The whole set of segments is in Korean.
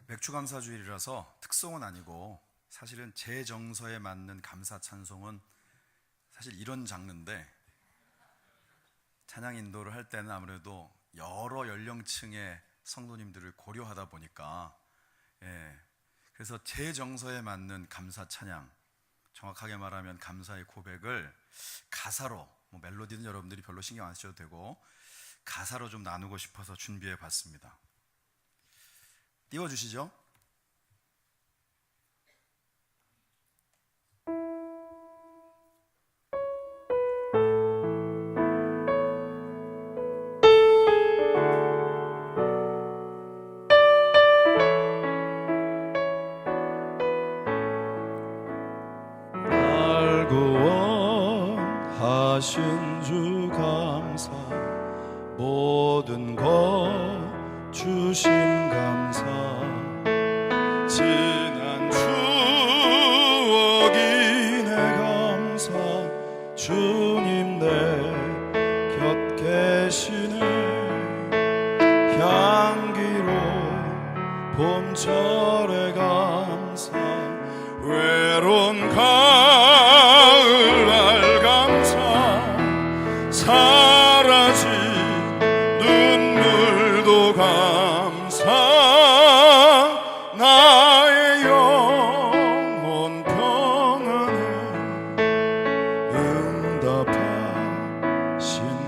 맥주감사주일이라서 특송은 아니고 사실은 제 정서에 맞는 감사 찬송은 사실 이런 장르인데, 찬양 인도를 할 때는 아무래도 여러 연령층의 성도님들을 고려하다 보니까 그래서 제 정서에 맞는 감사 찬양, 정확하게 말하면 감사의 고백을 가사로, 멜로디는 여러분들이 별로 신경 안 쓰셔도 되고 가사로 좀 나누고 싶어서 준비해 봤습니다. 띄워주시죠. 날 구원하신 주 감사, 모든 것 주심 감사, 지난 추억이 내 감사, 주님 내 곁 계시네. 향기로운 봄철의 감사, 외로운 가을날 감사, 사라진 눈물도 감사, 나의 영혼 평안에 응답하신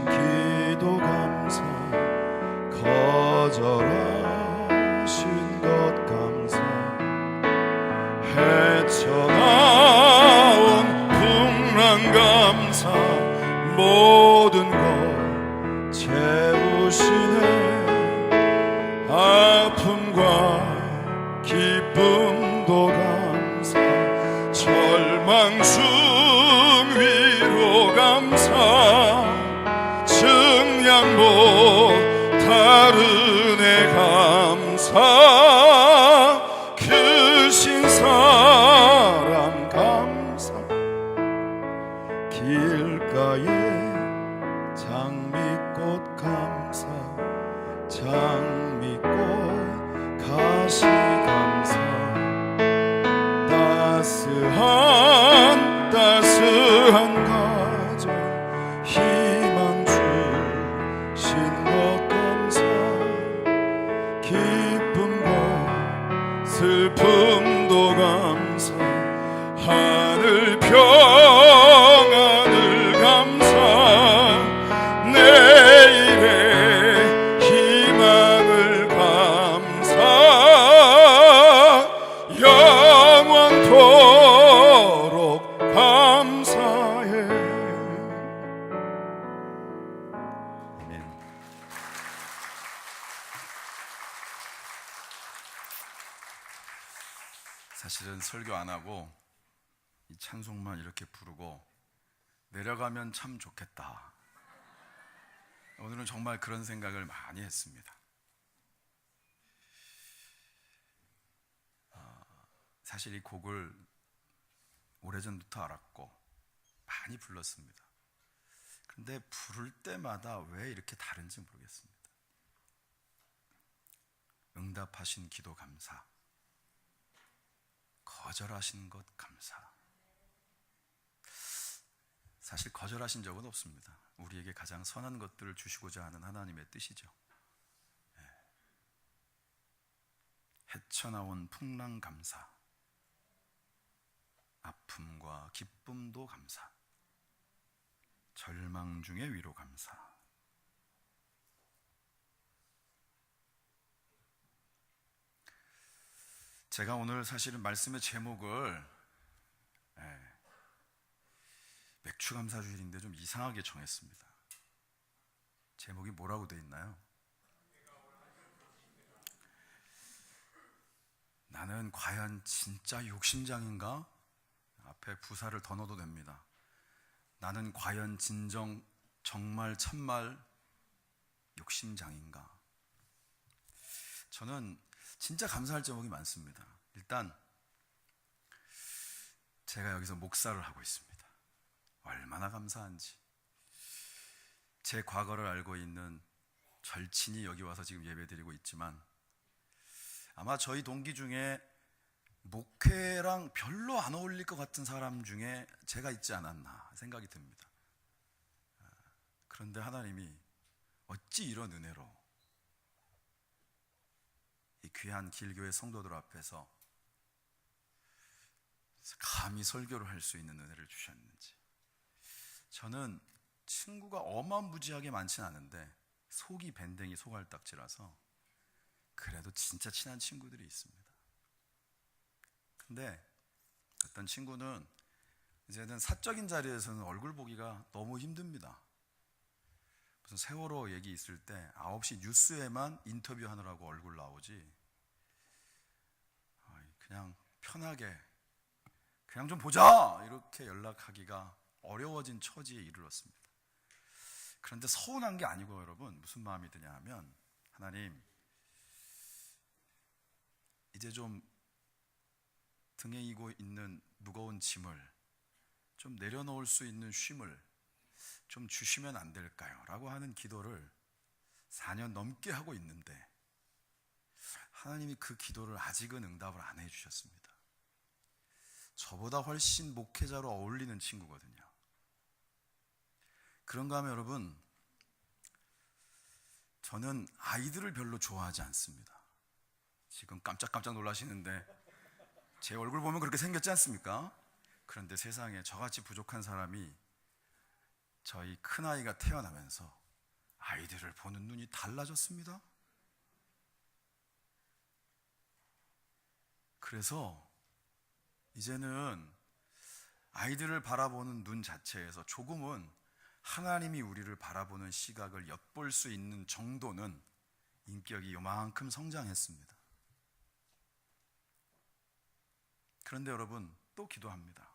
기도 감사, 거절하신 것 감사, 헤쳐나온 풍랑 감사, 모든 것 채우시네. 아픔과 기쁨도 감사, 절망 중 위로 감사, 증량보 다르네 감사, 크신 사랑 감사, 길가에 장미꽃 감사, 장미꽃 가시 감사, 따스한 가정 희망 주신 것 감사, 기쁨과 슬픔도 감사, 하늘 평안을 감사, 내일의 희망을 감사, 영원토록 감사해. 아멘. 사실은 설교 안 하고 이 찬송만 이렇게 부르고 내려가면 참 좋겠다. 오늘은 정말 그런 생각을 많이 했습니다. 사실 이 곡을 오래전부터 알았고 많이 불렀습니다. 그런데 부를 때마다 왜 이렇게 다른지 모르겠습니다. 응답하신 기도 감사, 거절하신 것 감사. 사실 거절하신 적은 없습니다. 우리에게 가장 선한 것들을 주시고자 하는 하나님의 뜻이죠. 헤쳐나온 풍랑 감사, 아픔과 기쁨도 감사, 절망 중의 위로 감사. 제가 오늘 사실은 말씀의 제목을 맥주감사주일인데 좀 이상하게 정했습니다. 제목이 뭐라고 되어 있나요? 나는 과연 진짜 욕심장인가? 앞에 부사를 더 넣어도 됩니다. 나는 과연 진정 정말 참말 욕심장인가? 저는 진짜 감사할 제목이 많습니다. 일단 제가 여기서 목사를 하고 있습니다. 얼마나 감사한지. 제 과거를 알고 있는 절친이 여기 와서 지금 예배드리고 있지만 아마 저희 동기 중에 목회랑 별로 안 어울릴 것 같은 사람 중에 제가 있지 않았나 생각이 듭니다. 그런데 하나님이 어찌 이런 은혜로 이 귀한 길교의 성도들 앞에서 감히 설교를 할 수 있는 은혜를 주셨는지. 저는 친구가 어마무지하게 많진 않은데 속이 밴댕이 소갈딱지라서 그래도 진짜 친한 친구들이 있습니다. 근데 어떤 친구는 이제는 사적인 자리에서는 얼굴 보기가 너무 힘듭니다. 무슨 세월호 얘기 있을 때 9시 뉴스에만 인터뷰하느라고 얼굴 나오지, 그냥 편하게 그냥 좀 보자 이렇게 연락하기가 어려워진 처지에 이르렀습니다. 그런데 서운한 게 아니고 여러분, 무슨 마음이 드냐 하면, 하나님 이제 좀 등에 이고 있는 무거운 짐을 좀 내려놓을 수 있는 쉼을 좀 주시면 안 될까요? 라고 하는 기도를 4년 넘게 하고 있는데 하나님이 그 기도를 아직은 응답을 안 해주셨습니다. 저보다 훨씬 목회자로 어울리는 친구거든요. 그런가 하면 여러분, 저는 아이들을 별로 좋아하지 않습니다. 지금 깜짝깜짝 놀라시는데 제 얼굴 보면 그렇게 생겼지 않습니까? 그런데 세상에 저같이 부족한 사람이 저희 큰아이가 태어나면서 아이들을 보는 눈이 달라졌습니다. 그래서 이제는 아이들을 바라보는 눈 자체에서 조금은 하나님이 우리를 바라보는 시각을 엿볼 수 있는 정도는 인격이 요만큼 성장했습니다. 그런데 여러분, 또 기도합니다.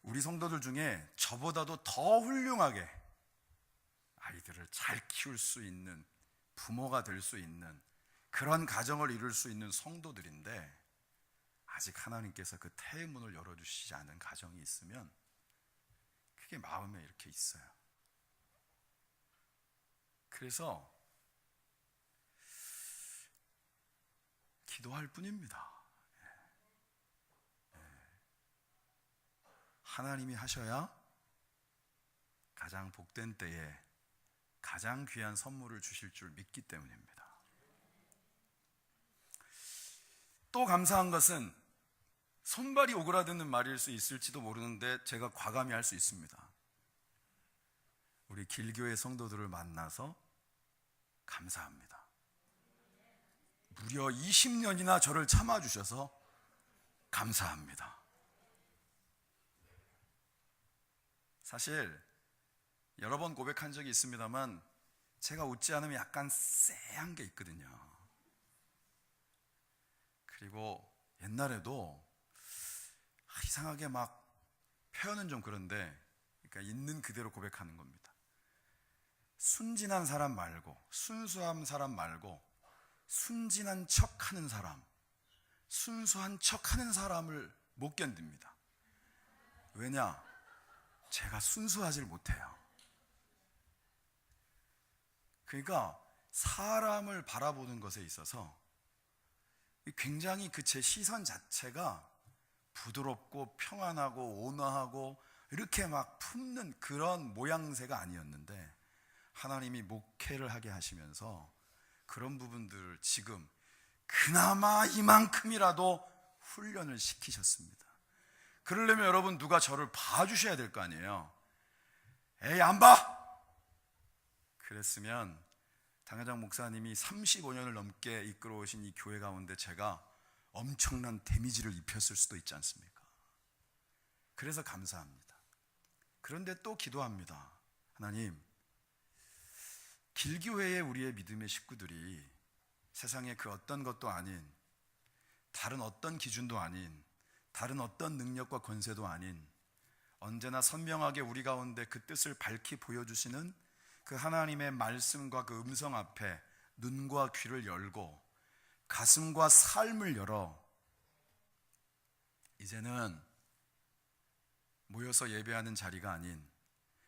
우리 성도들 중에 저보다도 더 훌륭하게 아이들을 잘 키울 수 있는, 부모가 될 수 있는 그런 가정을 이룰 수 있는 성도들인데 아직 하나님께서 그 태의 문을 열어주시지 않은 가정이 있으면 그게 마음에 이렇게 있어요. 그래서 기도할 뿐입니다. 하나님이 하셔야 가장 복된 때에 가장 귀한 선물을 주실 줄 믿기 때문입니다. 또 감사한 것은 손발이 오그라드는 말일 수 있을지도 모르는데 제가 과감히 할 수 있습니다. 우리 길교의 성도들을 만나서 감사합니다. 무려 20년이나 저를 참아주셔서 감사합니다. 사실 여러 번 고백한 적이 있습니다만 제가 웃지 않으면 약간 쎄한 게 있거든요. 그리고 옛날에도 이상하게 막 표현은 좀 그런데, 그러니까 있는 그대로 고백하는 겁니다. 순진한 사람 말고, 순수한 사람 말고 순진한 척하는 사람, 순수한 척하는 사람을 못 견딥니다. 왜냐? 제가 순수하질 못해요. 그러니까 사람을 바라보는 것에 있어서 굉장히 그 제 시선 자체가 부드럽고 평안하고 온화하고 이렇게 막 품는 그런 모양새가 아니었는데 하나님이 목회를 하게 하시면서 그런 부분들을 지금 그나마 이만큼이라도 훈련을 시키셨습니다. 그러려면 여러분, 누가 저를 봐주셔야 될 거 아니에요. 에이, 안 봐! 그랬으면 당회장 목사님이 35년을 넘게 이끌어오신 이 교회 가운데 제가 엄청난 데미지를 입혔을 수도 있지 않습니까? 그래서 감사합니다. 그런데 또 기도합니다. 하나님, 길교회의 우리의 믿음의 식구들이 세상의 그 어떤 것도 아닌, 다른 어떤 기준도 아닌, 다른 어떤 능력과 권세도 아닌, 언제나 선명하게 우리 가운데 그 뜻을 밝히 보여주시는 그 하나님의 말씀과 그 음성 앞에 눈과 귀를 열고 가슴과 삶을 열어 이제는 모여서 예배하는 자리가 아닌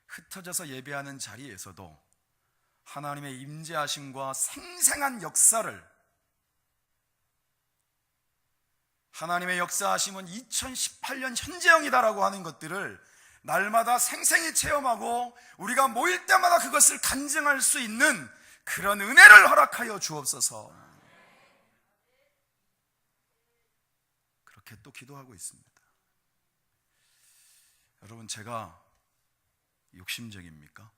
흩어져서 예배하는 자리에서도 하나님의 임재하심과 생생한 역사를 하나님의 역사하심은 2018년 현재형이다라고 하는 것들을 날마다 생생히 체험하고 우리가 모일 때마다 그것을 간증할 수 있는 그런 은혜를 허락하여 주옵소서. 그렇게 또 기도하고 있습니다. 여러분, 제가 욕심쟁입니까?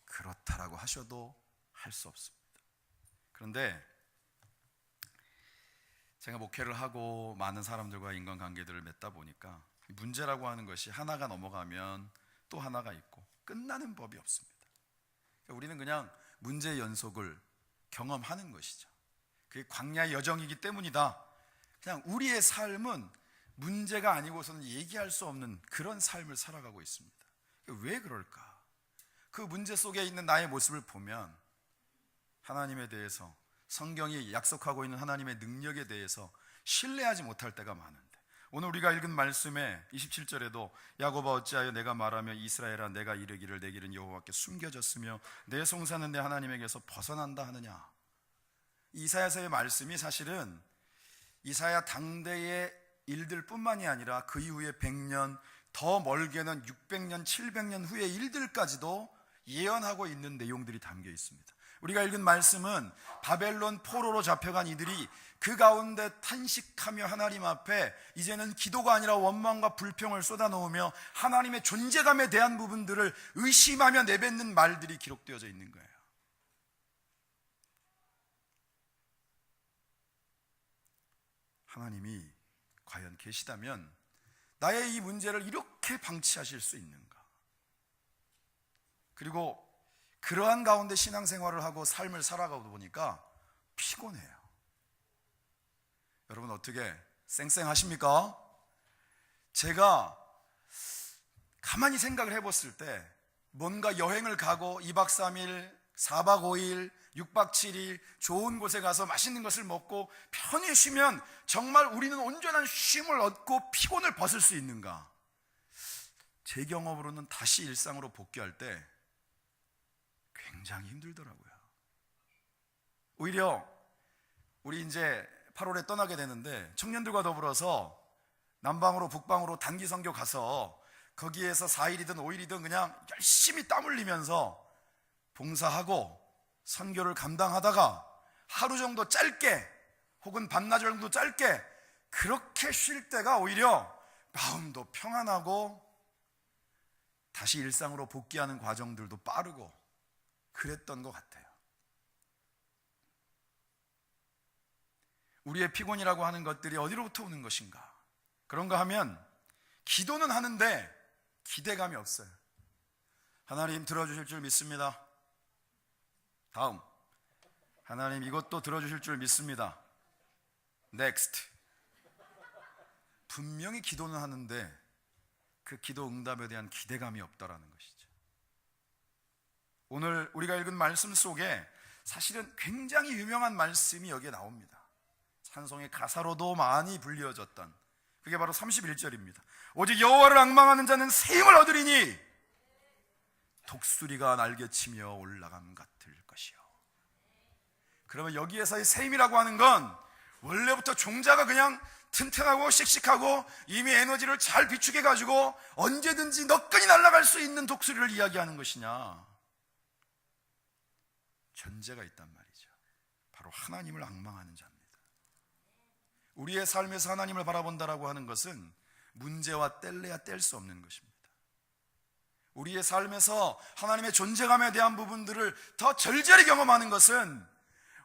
그렇다라고 하셔도 할 수 없습니다. 그런데 제가 목회를 하고 많은 사람들과 인간관계들을 맺다 보니까 문제라고 하는 것이 하나가 넘어가면 또 하나가 있고 끝나는 법이 없습니다. 우리는 그냥 문제의 연속을 경험하는 것이죠. 그게 광야의 여정이기 때문이다. 그냥 우리의 삶은 문제가 아니고서는 얘기할 수 없는 그런 삶을 살아가고 있습니다. 왜 그럴까? 그 문제 속에 있는 나의 모습을 보면 하나님에 대해서, 성경이 약속하고 있는 하나님의 능력에 대해서 신뢰하지 못할 때가 많은데, 오늘 우리가 읽은 말씀에 27절에도 야곱아 어찌하여 내가 말하며 이스라엘아 내가 이르기를 내 길은 여호와께 숨겨졌으며 내 송사는 내 하나님에게서 벗어난다 하느냐. 이사야서의 말씀이 사실은 이사야 당대의 일들 뿐만이 아니라 그 이후에 100년, 더 멀게는 600년, 700년 후의 일들까지도 예언하고 있는 내용들이 담겨 있습니다. 우리가 읽은 말씀은 바벨론 포로로 잡혀간 이들이 그 가운데 탄식하며 하나님 앞에 이제는 기도가 아니라 원망과 불평을 쏟아놓으며 하나님의 존재감에 대한 부분들을 의심하며 내뱉는 말들이 기록되어져 있는 거예요. 하나님이 과연 계시다면 나의 이 문제를 이렇게 방치하실 수 있는가? 그리고 그러한 가운데 신앙생활을 하고 삶을 살아가다 보니까 피곤해요. 여러분 어떻게 쌩쌩하십니까? 제가 가만히 생각을 해봤을 때 뭔가 여행을 가고 2박 3일, 4박 5일, 6박 7일 좋은 곳에 가서 맛있는 것을 먹고 편히 쉬면 정말 우리는 온전한 쉼을 얻고 피곤을 벗을 수 있는가? 제 경험으로는 다시 일상으로 복귀할 때 굉장히 힘들더라고요. 오히려 우리 이제 8월에 떠나게 되는데 청년들과 더불어서 남방으로 북방으로 단기 선교 가서 거기에서 4일이든 5일이든 그냥 열심히 땀 흘리면서 봉사하고 선교를 감당하다가 하루 정도 짧게 혹은 반나절 정도 짧게 그렇게 쉴 때가 오히려 마음도 평안하고 다시 일상으로 복귀하는 과정들도 빠르고 그랬던 것 같아요. 우리의 피곤이라고 하는 것들이 어디로부터 오는 것인가? 그런가 하면 기도는 하는데 기대감이 없어요. 하나님 들어주실 줄 믿습니다. 다음, 하나님 이것도 들어주실 줄 믿습니다. 넥스트. 분명히 기도는 하는데 그 기도 응답에 대한 기대감이 없다라는 것이죠. 오늘 우리가 읽은 말씀 속에 사실은 굉장히 유명한 말씀이 여기에 나옵니다. 찬송의 가사로도 많이 불리어졌던, 그게 바로 31절입니다. 오직 여호와를 앙망하는 자는 새 힘을 얻으리니 독수리가 날개치며 올라감 같을 것이요. 그러면 여기에서의 새 힘이라고 하는 건 원래부터 종자가 그냥 튼튼하고 씩씩하고 이미 에너지를 잘 비축해 가지고 언제든지 너끈히 날아갈 수 있는 독수리를 이야기하는 것이냐? 전제가 있단 말이죠. 바로 하나님을 앙망하는 자입니다. 우리의 삶에서 하나님을 바라본다라고 하는 것은 문제와 뗄래야 뗄 수 없는 것입니다. 우리의 삶에서 하나님의 존재감에 대한 부분들을 더 절절히 경험하는 것은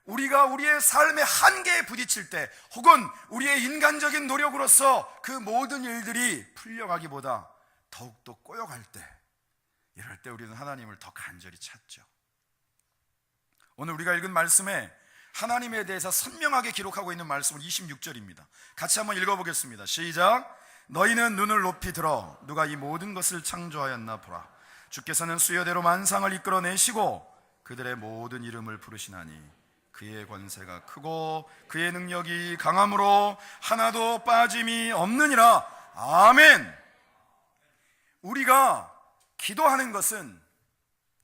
우리가 우리의 삶의 한계에 부딪힐 때 혹은 우리의 인간적인 노력으로서 그 모든 일들이 풀려가기보다 더욱더 꼬여갈 때, 이럴 때 우리는 하나님을 더 간절히 찾죠. 오늘 우리가 읽은 말씀에 하나님에 대해서 선명하게 기록하고 있는 말씀은 26절입니다. 같이 한번 읽어보겠습니다. 시작. 너희는 눈을 높이 들어 누가 이 모든 것을 창조하였나 보라. 주께서는 수여대로 만상을 이끌어내시고 그들의 모든 이름을 부르시나니 그의 권세가 크고 그의 능력이 강함으로 하나도 빠짐이 없느니라. 아멘. 우리가 기도하는 것은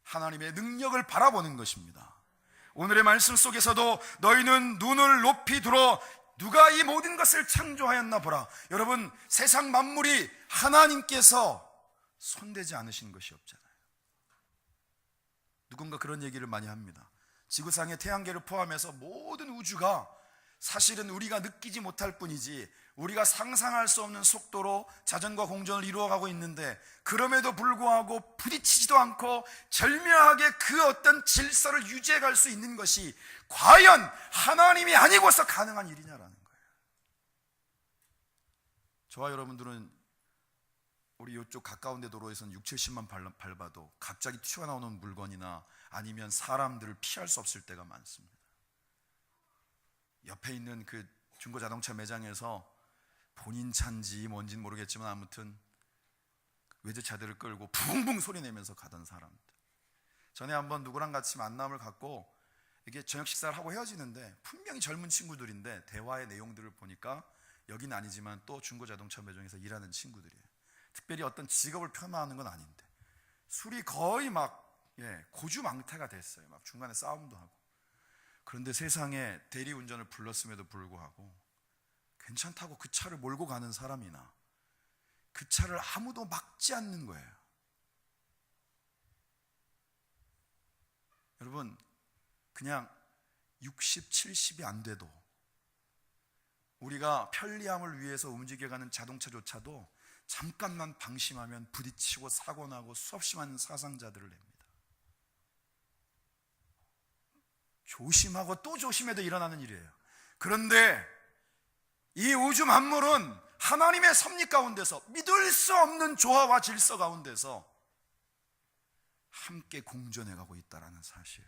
하나님의 능력을 바라보는 것입니다. 오늘의 말씀 속에서도 너희는 눈을 높이 들어 누가 이 모든 것을 창조하였나 보라. 여러분, 세상 만물이 하나님께서 손대지 않으신 것이 없잖아요. 누군가 그런 얘기를 많이 합니다. 지구상의 태양계를 포함해서 모든 우주가 사실은 우리가 느끼지 못할 뿐이지 우리가 상상할 수 없는 속도로 자전과 공전을 이루어가고 있는데, 그럼에도 불구하고 부딪히지도 않고 절묘하게 그 어떤 질서를 유지해갈 수 있는 것이 과연 하나님이 아니고서 가능한 일이냐라는 거예요. 저와 여러분들은 우리 이쪽 가까운 데 도로에서는 6, 70만 밟아도 갑자기 튀어나오는 물건이나 아니면 사람들을 피할 수 없을 때가 많습니다. 옆에 있는 그 중고자동차 매장에서 본인 차인지 뭔지는 모르겠지만 아무튼 외제차들을 끌고 붕붕 소리 내면서 가던 사람들. 전에 한번 누구랑 같이 만남을 갖고 이게 저녁 식사를 하고 헤어지는데 분명히 젊은 친구들인데 대화의 내용들을 보니까 여긴 아니지만 또 중고자동차 매장에서 일하는 친구들이에요. 특별히 어떤 직업을 폄하하는 건 아닌데 술이 거의 막 고주망태가 됐어요. 막 중간에 싸움도 하고. 그런데 세상에 대리운전을 불렀음에도 불구하고 괜찮다고 그 차를 몰고 가는 사람이나 그 차를 아무도 막지 않는 거예요. 여러분, 그냥 60, 70이 안 돼도 우리가 편리함을 위해서 움직여가는 자동차조차도 잠깐만 방심하면 부딪히고 사고나고 수없이 많은 사상자들을 냅니다. 조심하고 또 조심해도 일어나는 일이에요. 그런데 이 우주 만물은 하나님의 섭리 가운데서 믿을 수 없는 조화와 질서 가운데서 함께 공존해가고 있다는 사실.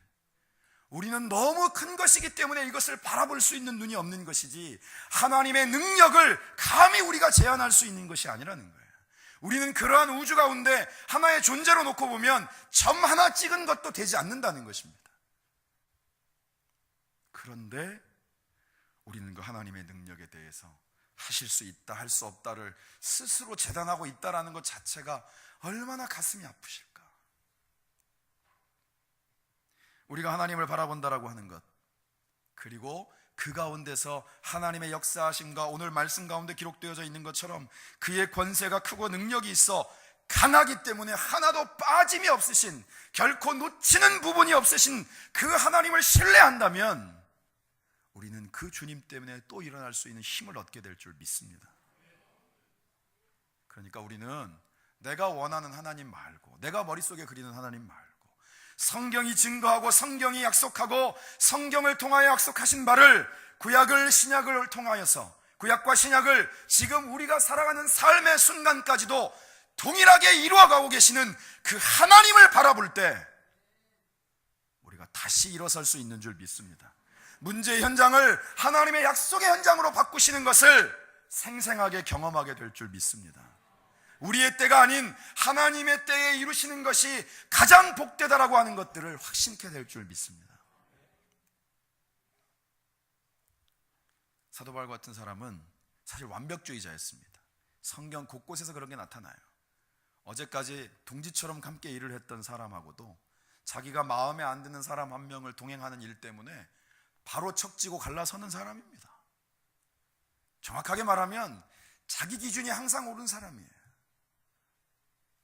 우리는 너무 큰 것이기 때문에 이것을 바라볼 수 있는 눈이 없는 것이지 하나님의 능력을 감히 우리가 제한할 수 있는 것이 아니라는 거예요. 우리는 그러한 우주 가운데 하나의 존재로 놓고 보면 점 하나 찍은 것도 되지 않는다는 것입니다. 그런데 우리는 그 하나님의 능력에 대해서 하실 수 있다 할 수 없다를 스스로 재단하고 있다는 것 자체가 얼마나 가슴이 아프실까. 우리가 하나님을 바라본다라고 하는 것, 그리고 그 가운데서 하나님의 역사하심과 오늘 말씀 가운데 기록되어져 있는 것처럼 그의 권세가 크고 능력이 있어 강하기 때문에 하나도 빠짐이 없으신, 결코 놓치는 부분이 없으신 그 하나님을 신뢰한다면 우리는 그 주님 때문에 또 일어날 수 있는 힘을 얻게 될 줄 믿습니다. 그러니까 우리는 내가 원하는 하나님 말고, 내가 머릿속에 그리는 하나님 말고, 성경이 증거하고 성경이 약속하고 성경을 통하여 약속하신 바를 구약을 신약을 통하여서, 구약과 신약을 지금 우리가 살아가는 삶의 순간까지도 동일하게 이루어가고 계시는 그 하나님을 바라볼 때 우리가 다시 일어설 수 있는 줄 믿습니다. 문제의 현장을 하나님의 약속의 현장으로 바꾸시는 것을 생생하게 경험하게 될 줄 믿습니다. 우리의 때가 아닌 하나님의 때에 이루시는 것이 가장 복되다라고 하는 것들을 확신케 될 줄 믿습니다. 사도 바울 같은 사람은 사실 완벽주의자였습니다. 성경 곳곳에서 그런 게 나타나요. 어제까지 동지처럼 함께 일을 했던 사람하고도 자기가 마음에 안 드는 사람 한 명을 동행하는 일 때문에 바로 척지고 갈라서는 사람입니다. 정확하게 말하면 자기 기준이 항상 옳은 사람이에요.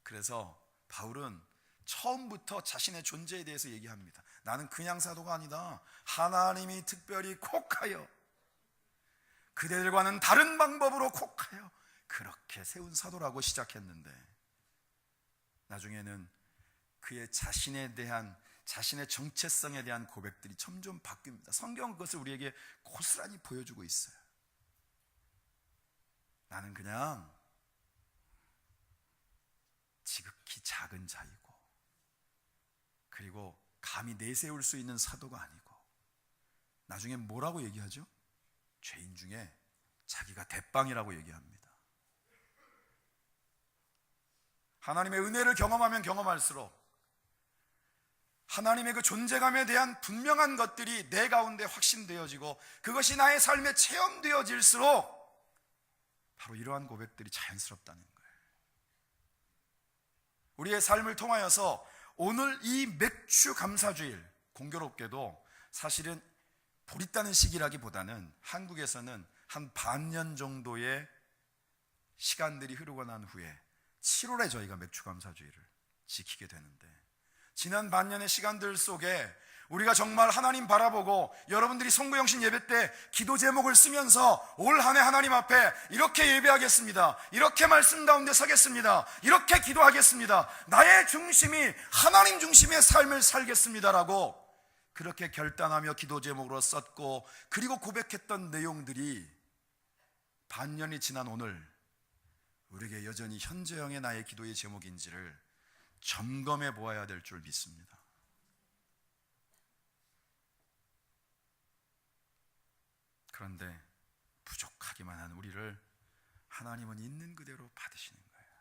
그래서 바울은 처음부터 자신의 존재에 대해서 얘기합니다. 나는 그냥 사도가 아니다. 하나님이 특별히 콕하여 그대들과는 다른 방법으로 콕하여 그렇게 세운 사도라고 시작했는데, 나중에는 그의 자신에 대한, 자신의 정체성에 대한 고백들이 점점 바뀝니다. 성경은 그것을 우리에게 고스란히 보여주고 있어요. 나는 그냥 지극히 작은 자이고, 그리고 감히 내세울 수 있는 사도가 아니고, 나중에 뭐라고 얘기하죠? 죄인 중에 자기가 대빵이라고 얘기합니다. 하나님의 은혜를 경험하면 경험할수록 하나님의 그 존재감에 대한 분명한 것들이 내 가운데 확신되어지고 그것이 나의 삶에 체험되어질수록 바로 이러한 고백들이 자연스럽다는 거예요. 우리의 삶을 통하여서 오늘 이 맥주 감사주일, 공교롭게도 사실은 보릿다는 시기라기보다는 한국에서는 한 반년 정도의 시간들이 흐르고 난 후에 7월에 저희가 맥주감사주의를 지키게 되는데, 지난 반년의 시간들 속에 우리가 정말 하나님 바라보고 여러분들이 송구영신 예배 때 기도 제목을 쓰면서 올 한 해 하나님 앞에 이렇게 예배하겠습니다, 이렇게 말씀 가운데 서겠습니다, 이렇게 기도하겠습니다, 나의 중심이 하나님 중심의 삶을 살겠습니다라고 그렇게 결단하며 기도 제목으로 썼고, 그리고 고백했던 내용들이 반년이 지난 오늘 우리에게 여전히 현재형의 나의 기도의 제목인지를 점검해 보아야 될 줄 믿습니다. 그런데 부족하기만 한 우리를 하나님은 있는 그대로 받으시는 거예요.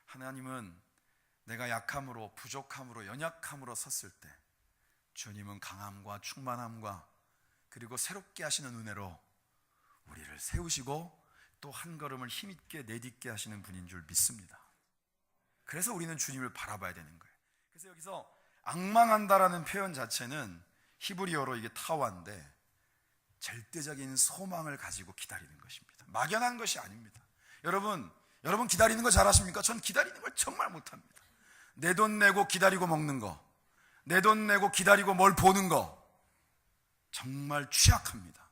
하나님은 내가 약함으로, 부족함으로, 연약함으로 섰을 때 주님은 강함과 충만함과 그리고 새롭게 하시는 은혜로 우리를 세우시고 또 한 걸음을 힘있게 내딛게 하시는 분인 줄 믿습니다. 그래서 우리는 주님을 바라봐야 되는 거예요. 그래서 여기서 앙망한다라는 표현 자체는 히브리어로 이게 타와인데 절대적인 소망을 가지고 기다리는 것입니다. 막연한 것이 아닙니다. 여러분 기다리는 거 잘하십니까? 전 기다리는 걸 정말 못합니다. 내 돈 내고 기다리고 먹는 거, 내 돈 내고 기다리고 뭘 보는 거 정말 취약합니다.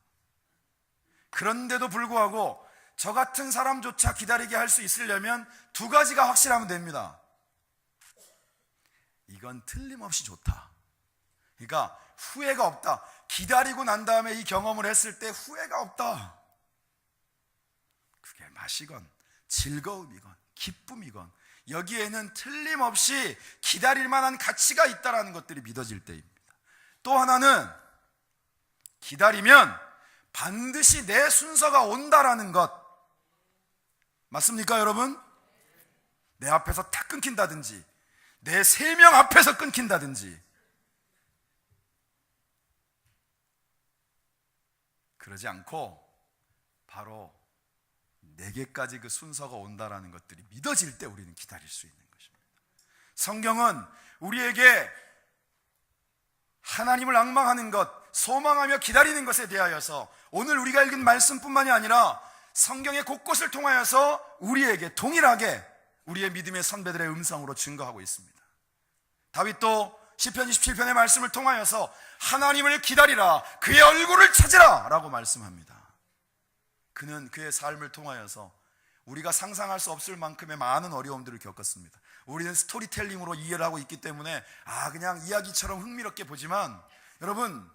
그런데도 불구하고 저 같은 사람조차 기다리게 할 수 있으려면 두 가지가 확실하면 됩니다. 이건 틀림없이 좋다. 그러니까 후회가 없다. 기다리고 난 다음에 이 경험을 했을 때 후회가 없다. 그게 맛이건 즐거움이건 기쁨이건 여기에는 틀림없이 기다릴 만한 가치가 있다는 것들이 믿어질 때입니다. 또 하나는 기다리면 반드시 내 순서가 온다라는 것. 맞습니까, 여러분? 내 앞에서 탁 끊긴다든지 내 3명 앞에서 끊긴다든지 그러지 않고 바로 내게까지 그 순서가 온다라는 것들이 믿어질 때 우리는 기다릴 수 있는 것입니다. 성경은 우리에게 하나님을 앙망하는 것, 소망하며 기다리는 것에 대하여서 오늘 우리가 읽은 말씀뿐만이 아니라 성경의 곳곳을 통하여서 우리에게 동일하게 우리의 믿음의 선배들의 음성으로 증거하고 있습니다. 다윗도 시편 27편의 말씀을 통하여서 하나님을 기다리라, 그의 얼굴을 찾으라 라고 말씀합니다. 그는 그의 삶을 통하여서 우리가 상상할 수 없을 만큼의 많은 어려움들을 겪었습니다. 우리는 스토리텔링으로 이해를 하고 있기 때문에 그냥 이야기처럼 흥미롭게 보지만, 여러분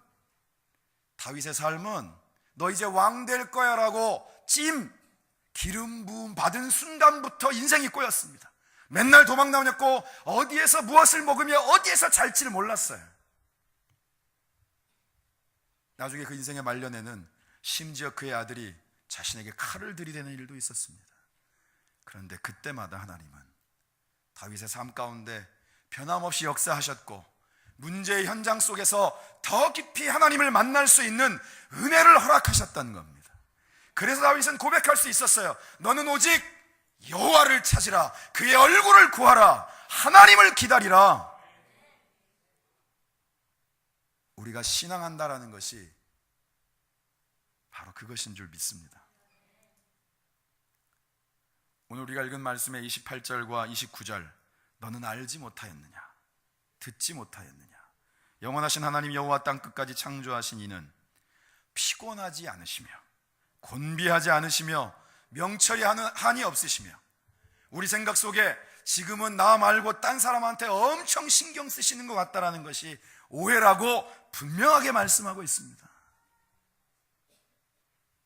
다윗의 삶은 너 이제 왕 될 거야 라고 기름 부음 받은 순간부터 인생이 꼬였습니다. 맨날 도망 다녔고 어디에서 무엇을 먹으며 어디에서 잘지를 몰랐어요. 나중에 그 인생의 말년에는 심지어 그의 아들이 자신에게 칼을 들이대는 일도 있었습니다. 그런데 그때마다 하나님은 다윗의 삶 가운데 변함없이 역사하셨고 문제의 현장 속에서 더 깊이 하나님을 만날 수 있는 은혜를 허락하셨다는 겁니다. 그래서 다윗은 고백할 수 있었어요. 너는 오직 여호와를 찾으라, 그의 얼굴을 구하라, 하나님을 기다리라. 우리가 신앙한다라는 것이 바로 그것인 줄 믿습니다. 오늘 우리가 읽은 말씀의 28절과 29절, 너는 알지 못하였느냐, 듣지 못하였느냐, 영원하신 하나님 여호와 땅끝까지 창조하신 이는 피곤하지 않으시며 곤비하지 않으시며 명철이 한이 없으시며, 우리 생각 속에 지금은 나 말고 딴 사람한테 엄청 신경 쓰시는 것 같다라는 것이 오해라고 분명하게 말씀하고 있습니다.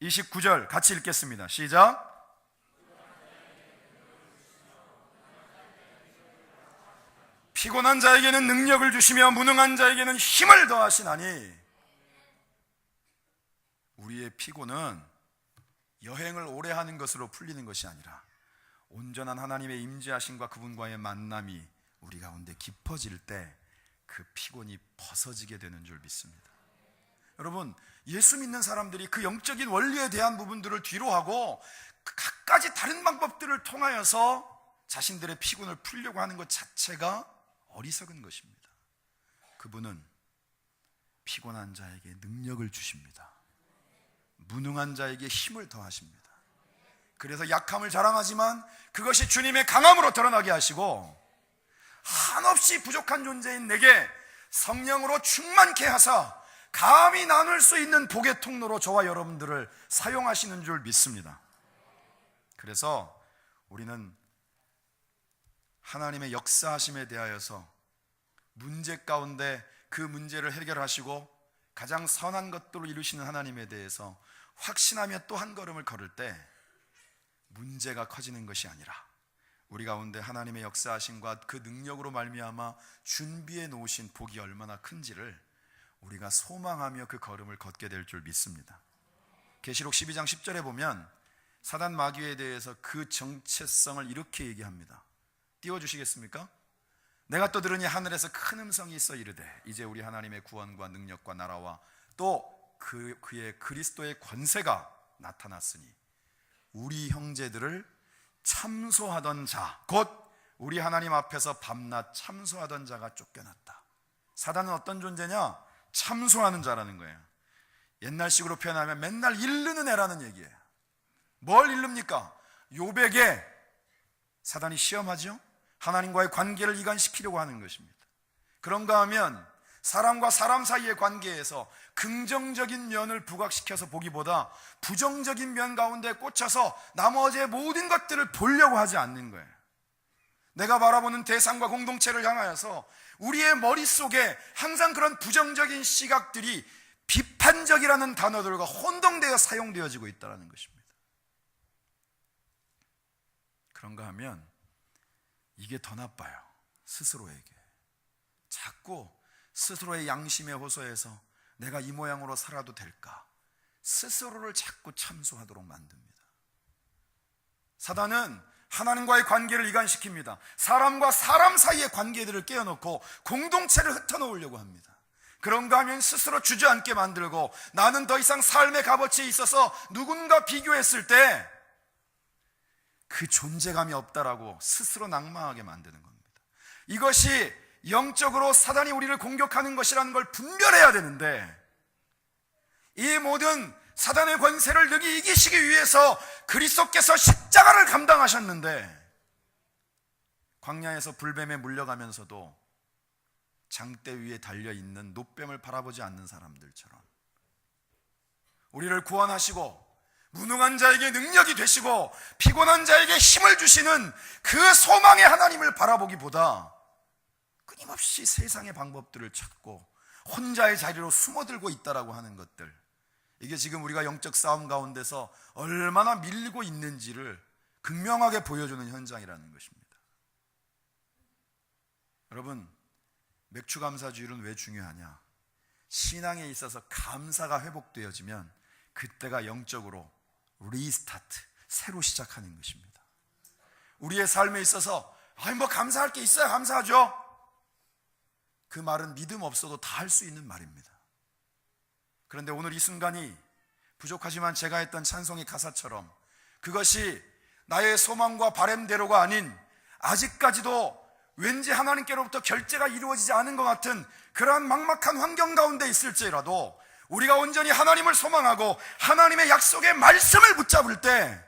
29절 같이 읽겠습니다. 시작. 피곤한 자에게는 능력을 주시며 무능한 자에게는 힘을 더하시나니. 우리의 피곤은 여행을 오래 하는 것으로 풀리는 것이 아니라 온전한 하나님의 임재하심과 그분과의 만남이 우리 가운데 깊어질 때 그 피곤이 벗어지게 되는 줄 믿습니다. 여러분, 예수 믿는 사람들이 그 영적인 원리에 대한 부분들을 뒤로 하고 각가지 다른 방법들을 통하여서 자신들의 피곤을 풀려고 하는 것 자체가 어리석은 것입니다. 그분은 피곤한 자에게 능력을 주십니다. 무능한 자에게 힘을 더하십니다. 그래서 약함을 자랑하지만 그것이 주님의 강함으로 드러나게 하시고, 한없이 부족한 존재인 내게 성령으로 충만케 하사 감히 나눌 수 있는 복의 통로로 저와 여러분들을 사용하시는 줄 믿습니다. 그래서 우리는 하나님의 역사하심에 대하여서 문제 가운데 그 문제를 해결하시고 가장 선한 것들을 이루시는 하나님에 대해서 확신하며 또 한 걸음을 걸을 때 문제가 커지는 것이 아니라 우리 가운데 하나님의 역사하심과 그 능력으로 말미암아 준비해 놓으신 복이 얼마나 큰지를 우리가 소망하며 그 걸음을 걷게 될 줄 믿습니다. 계시록 12장 10절에 보면 사단 마귀에 대해서 그 정체성을 이렇게 얘기합니다. 띄워주시겠습니까? 내가 또 들으니 하늘에서 큰 음성이 있어 이르되 이제 우리 하나님의 구원과 능력과 나라와 또 그의 그리스도의 권세가 나타났으니 우리 형제들을 참소하던 자, 곧 우리 하나님 앞에서 밤낮 참소하던 자가 쫓겨났다. 사단은 어떤 존재냐? 참소하는 자라는 거예요. 옛날식으로 표현하면 맨날 일르는 애라는 얘기예요. 뭘 일릅니까? 욥에게 사단이 시험하죠? 하나님과의 관계를 이간시키려고 하는 것입니다. 그런가 하면 사람과 사람 사이의 관계에서 긍정적인 면을 부각시켜서 보기보다 부정적인 면 가운데 꽂혀서 나머지의 모든 것들을 보려고 하지 않는 거예요. 내가 바라보는 대상과 공동체를 향하여서 우리의 머릿속에 항상 그런 부정적인 시각들이 비판적이라는 단어들과 혼동되어 사용되어지고 있다는 것입니다. 그런가 하면 이게 더 나빠요. 스스로에게 자꾸 스스로의 양심에 호소해서 내가 이 모양으로 살아도 될까? 스스로를 자꾸 참소하도록 만듭니다. 사단은 하나님과의 관계를 이간시킵니다. 사람과 사람 사이의 관계들을 깨어놓고 공동체를 흩어놓으려고 합니다. 그런가 하면 스스로 주저앉게 만들고 나는 더 이상 삶의 값어치에 있어서 누군가 비교했을 때 그 존재감이 없다라고 스스로 낙망하게 만드는 겁니다. 이것이 영적으로 사단이 우리를 공격하는 것이라는 걸 분별해야 되는데, 이 모든 사단의 권세를 능히 이기시기 위해서 그리스도께서 십자가를 감당하셨는데 광야에서 불뱀에 물려가면서도 장대 위에 달려있는 노뱀을 바라보지 않는 사람들처럼 우리를 구원하시고 무능한 자에게 능력이 되시고 피곤한 자에게 힘을 주시는 그 소망의 하나님을 바라보기보다 끊임없이 세상의 방법들을 찾고 혼자의 자리로 숨어들고 있다라고 하는 것들, 이게 지금 우리가 영적 싸움 가운데서 얼마나 밀리고 있는지를 극명하게 보여주는 현장이라는 것입니다. 여러분, 맥추감사주일은 왜 중요하냐? 신앙에 있어서 감사가 회복되어지면 그때가 영적으로 리스타트, 새로 시작하는 것입니다. 우리의 삶에 있어서 뭐 감사할 게 있어야 감사하죠. 그 말은 믿음 없어도 다 할 수 있는 말입니다. 그런데 오늘 이 순간이 부족하지만 제가 했던 찬송의 가사처럼 그것이 나의 소망과 바램대로가 아닌 아직까지도 왠지 하나님께로부터 결제가 이루어지지 않은 것 같은 그러한 막막한 환경 가운데 있을지라도 우리가 온전히 하나님을 소망하고 하나님의 약속의 말씀을 붙잡을 때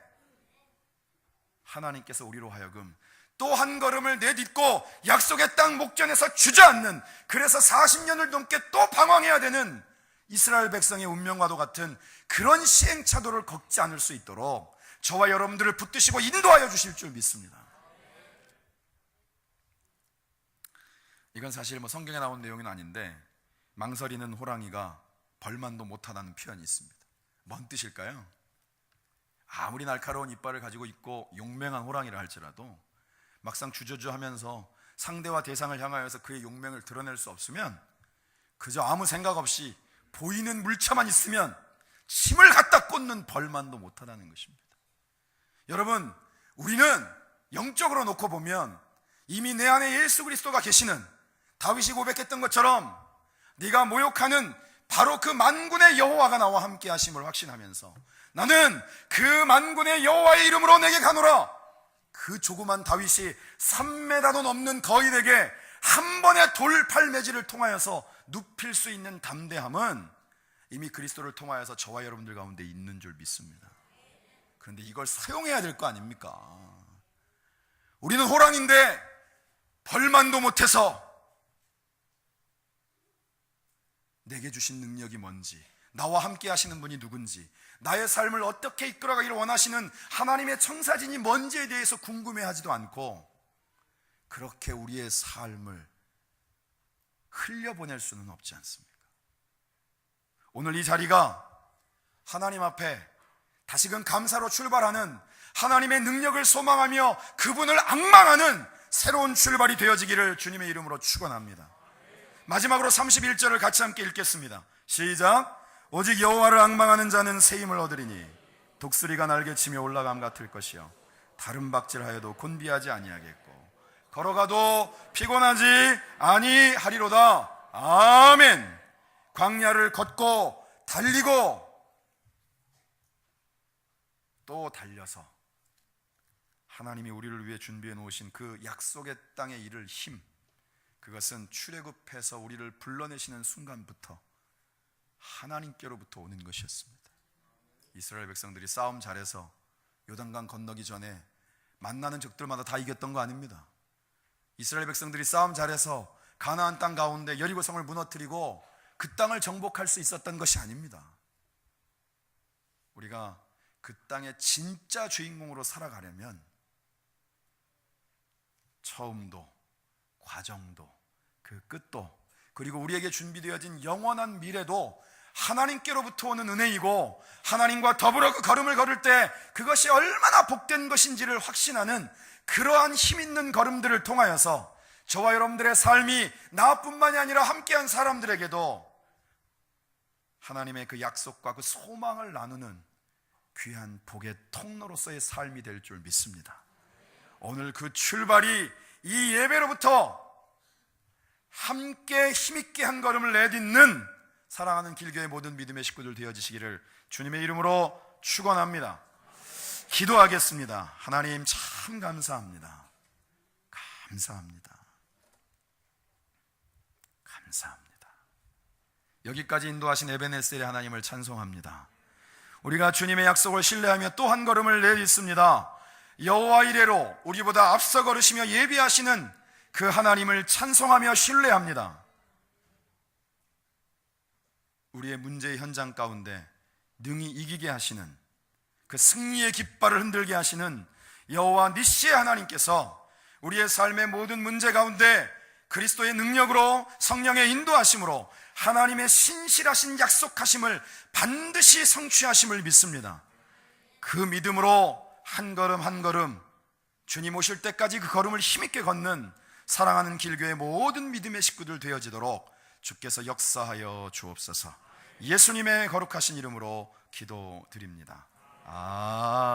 하나님께서 우리로 하여금 또 한 걸음을 내딛고 약속의 땅 목전에서 주저앉는, 그래서 40년을 넘게 또 방황해야 되는 이스라엘 백성의 운명과도 같은 그런 시행착오를 겪지 않을 수 있도록 저와 여러분들을 붙드시고 인도하여 주실 줄 믿습니다. 이건 사실 성경에 나온 내용은 아닌데 망설이는 호랑이가 벌만도 못하다는 표현이 있습니다. 뭔 뜻일까요? 아무리 날카로운 이빨을 가지고 있고 용맹한 호랑이라 할지라도 막상 주저주하면서 상대와 대상을 향하여서 그의 용맹을 드러낼 수 없으면 그저 아무 생각 없이 보이는 물체만 있으면 침을 갖다 꽂는 벌만도 못하다는 것입니다. 여러분, 우리는 영적으로 놓고 보면 이미 내 안에 예수 그리스도가 계시는, 다윗이 고백했던 것처럼 네가 모욕하는 바로 그 만군의 여호와가 나와 함께 하심을 확신하면서 나는 그 만군의 여호와의 이름으로 내게 가노라, 그 조그만 다윗이 3m도 넘는 거인에게 한 번의 돌팔매질을 통하여서 눕힐 수 있는 담대함은 이미 그리스도를 통하여서 저와 여러분들 가운데 있는 줄 믿습니다. 그런데 이걸 사용해야 될 거 아닙니까? 우리는 호랑인데 벌만도 못해서 내게 주신 능력이 뭔지, 나와 함께 하시는 분이 누군지, 나의 삶을 어떻게 이끌어가기를 원하시는 하나님의 청사진이 뭔지에 대해서 궁금해하지도 않고 그렇게 우리의 삶을 흘려보낼 수는 없지 않습니까? 오늘 이 자리가 하나님 앞에 다시금 감사로 출발하는, 하나님의 능력을 소망하며 그분을 앙망하는 새로운 출발이 되어지기를 주님의 이름으로 축원합니다. 마지막으로 31절을 같이 함께 읽겠습니다. 시작. 오직 여호와를 앙망하는 자는 새 힘을 얻으리니 독수리가 날개치며 올라감 같을 것이요 다른 박질하여도 곤비하지 아니하겠고 걸어가도 피곤하지 아니하리로다. 아멘. 광야를 걷고 달리고 또 달려서 하나님이 우리를 위해 준비해 놓으신 그 약속의 땅에 이를 힘, 그것은 출애굽해서 우리를 불러내시는 순간부터 하나님께로부터 오는 것이었습니다. 이스라엘 백성들이 싸움 잘해서 요단강 건너기 전에 만나는 적들마다 다 이겼던 거 아닙니다. 이스라엘 백성들이 싸움 잘해서 가나안 땅 가운데 여리고성을 무너뜨리고 그 땅을 정복할 수 있었던 것이 아닙니다. 우리가 그 땅의 진짜 주인공으로 살아가려면 처음도, 과정도, 그 끝도, 그리고 우리에게 준비되어진 영원한 미래도 하나님께로부터 오는 은혜이고, 하나님과 더불어 그 걸음을 걸을 때 그것이 얼마나 복된 것인지를 확신하는 그러한 힘있는 걸음들을 통하여서 저와 여러분들의 삶이 나뿐만이 아니라 함께한 사람들에게도 하나님의 그 약속과 그 소망을 나누는 귀한 복의 통로로서의 삶이 될 줄 믿습니다. 오늘 그 출발이 이 예배로부터 함께 힘있게 한 걸음을 내딛는 사랑하는 길교의 모든 믿음의 식구들 되어지시기를 주님의 이름으로 축원합니다. 기도하겠습니다. 하나님 참 감사합니다. 감사합니다. 감사합니다. 여기까지 인도하신 에베네셀의 하나님을 찬송합니다. 우리가 주님의 약속을 신뢰하며 또 한 걸음을 내딛습니다. 여호와 이레로 우리보다 앞서 걸으시며 예비하시는 그 하나님을 찬송하며 신뢰합니다. 우리의 문제의 현장 가운데 능히 이기게 하시는, 그 승리의 깃발을 흔들게 하시는 여호와 니시의 하나님께서 우리의 삶의 모든 문제 가운데 그리스도의 능력으로, 성령의 인도하심으로 하나님의 신실하신 약속하심을 반드시 성취하심을 믿습니다. 그 믿음으로 한 걸음 한 걸음 주님 오실 때까지 그 걸음을 힘있게 걷는 사랑하는 길교의 모든 믿음의 식구들 되어지도록 주께서 역사하여 주옵소서. 예수님의 거룩하신 이름으로 기도드립니다.